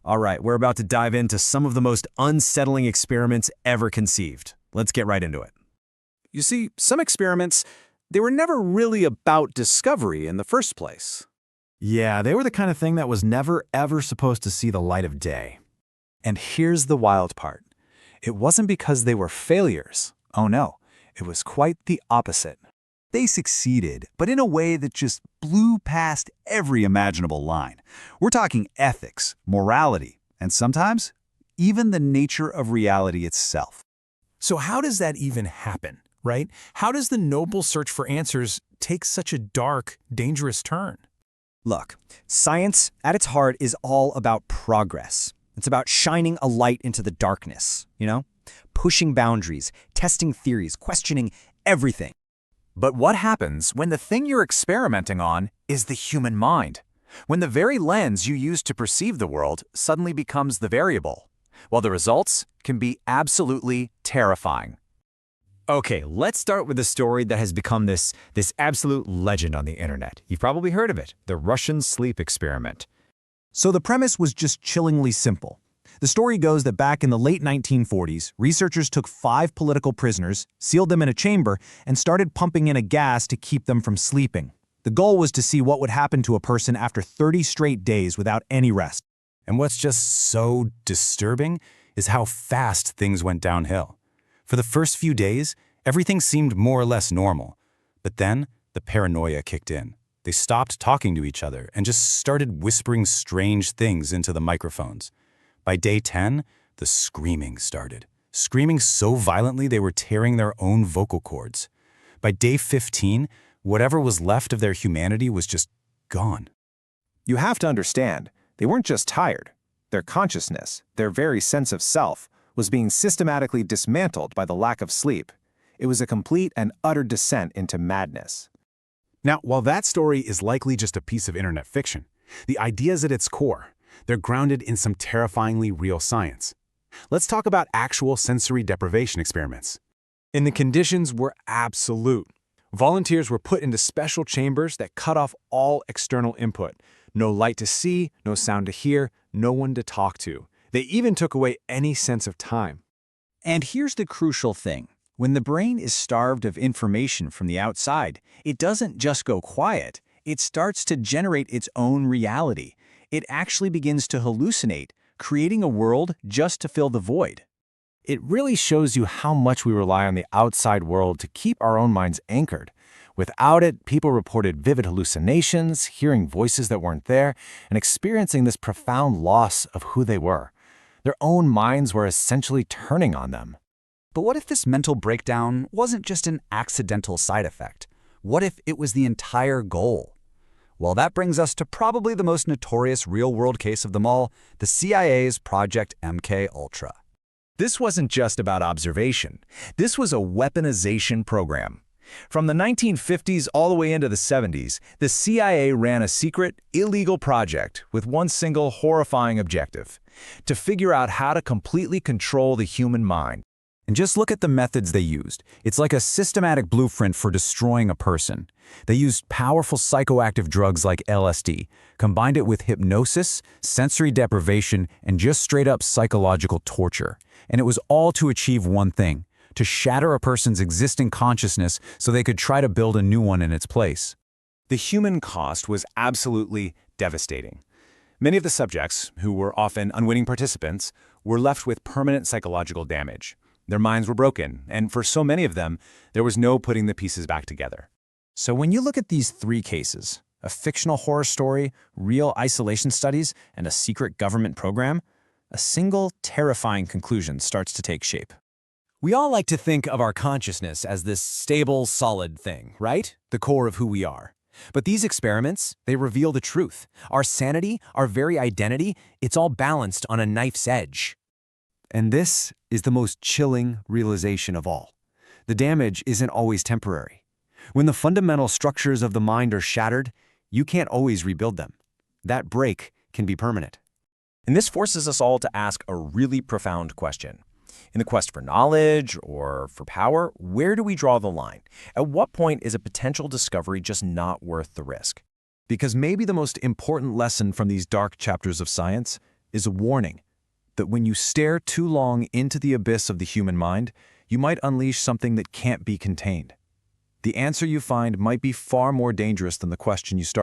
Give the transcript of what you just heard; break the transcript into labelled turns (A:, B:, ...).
A: All right, we're about to dive into some of the most unsettling experiments ever conceived. Let's get right into it.
B: You see, some experiments, they were never really about discovery in the first place.
C: Yeah, they were the kind of thing that was never, ever supposed to see the light of day.
B: And here's the wild part. It wasn't because they were failures. Oh no, it was quite the opposite.
D: They succeeded, but in a way that just blew past every imaginable line. We're talking ethics, morality, and sometimes even the nature of reality itself.
E: So how does that even happen, right? How does the noble search for answers take such a dark, dangerous turn?
A: Look, science at its heart is all about progress. It's about shining a light into the darkness, pushing boundaries, testing theories, questioning everything.
B: But what happens when the thing you're experimenting on is the human mind? When the very lens you use to perceive the world suddenly becomes the variable? Well, the results can be absolutely terrifying.
A: Okay, let's start with a story that has become this absolute legend on the internet. You've probably heard of it, the Russian sleep experiment.
C: So the premise was just chillingly simple. The story goes that back in the late 1940s, researchers took 5 political prisoners, sealed them in a chamber, and started pumping in a gas to keep them from sleeping. The goal was to see what would happen to a person after 30 straight days without any rest.
F: And what's just so disturbing is how fast things went downhill. For the first few days, everything seemed more or less normal. But then, the paranoia kicked in. They stopped talking to each other and just started whispering strange things into the microphones. By day 10, the screaming started. Screaming so violently they were tearing their own vocal cords. By day 15, whatever was left of their humanity was just gone.
G: You have to understand, they weren't just tired. Their consciousness, their very sense of self, was being systematically dismantled by the lack of sleep. It was a complete and utter descent into madness.
F: Now, while that story is likely just a piece of internet fiction, the ideas at its core, they're grounded in some terrifyingly real science. Let's talk about actual sensory deprivation experiments.
B: And the conditions were absolute. Volunteers were put into special chambers that cut off all external input. No light to see, no sound to hear, no one to talk to. They even took away any sense of time.
H: And here's the crucial thing. When the brain is starved of information from the outside, it doesn't just go quiet. It starts to generate its own reality. It actually begins to hallucinate, creating a world just to fill the void.
B: It really shows you how much we rely on the outside world to keep our own minds anchored. Without it, people reported vivid hallucinations, hearing voices that weren't there, and experiencing this profound loss of who they were. Their own minds were essentially turning on them.
D: But what if this mental breakdown wasn't just an accidental side effect? What if it was the entire goal? Well, that brings us to probably the most notorious real-world case of them all, the CIA's Project MK Ultra.
A: This wasn't just about observation. This was a weaponization program. From the 1950s all the way into the 70s, the CIA ran a secret, illegal project with one single horrifying objective: to figure out how to completely control the human mind.
D: And just look at the methods they used. It's like a systematic blueprint for destroying a person. They used powerful psychoactive drugs like LSD, combined it with hypnosis, sensory deprivation, and just straight-up psychological torture. And it was all to achieve one thing: to shatter a person's existing consciousness so they could try to build a new one in its place.
B: The human cost was absolutely devastating. Many of the subjects, who were often unwitting participants, were left with permanent psychological damage. Their minds were broken, and for so many of them, there was no putting the pieces back together.
H: So when you look at these 3 cases, a fictional horror story, real isolation studies, and a secret government program, a single terrifying conclusion starts to take shape.
A: We all like to think of our consciousness as this stable, solid thing, right? The core of who we are. But these experiments, they reveal the truth. Our sanity, our very identity, it's all balanced on a knife's edge. And this is the most chilling realization of all. The damage isn't always temporary. When the fundamental structures of the mind are shattered, you can't always rebuild them. That break can be permanent. And this forces us all to ask a really profound question. In the quest for knowledge or for power, where do we draw the line? At what point is a potential discovery just not worth the risk? Because maybe the most important lesson from these dark chapters of science
B: is a warning that when you stare too long into the abyss of the human mind, you might unleash something that can't be contained. The answer you find might be far more dangerous than the question you started.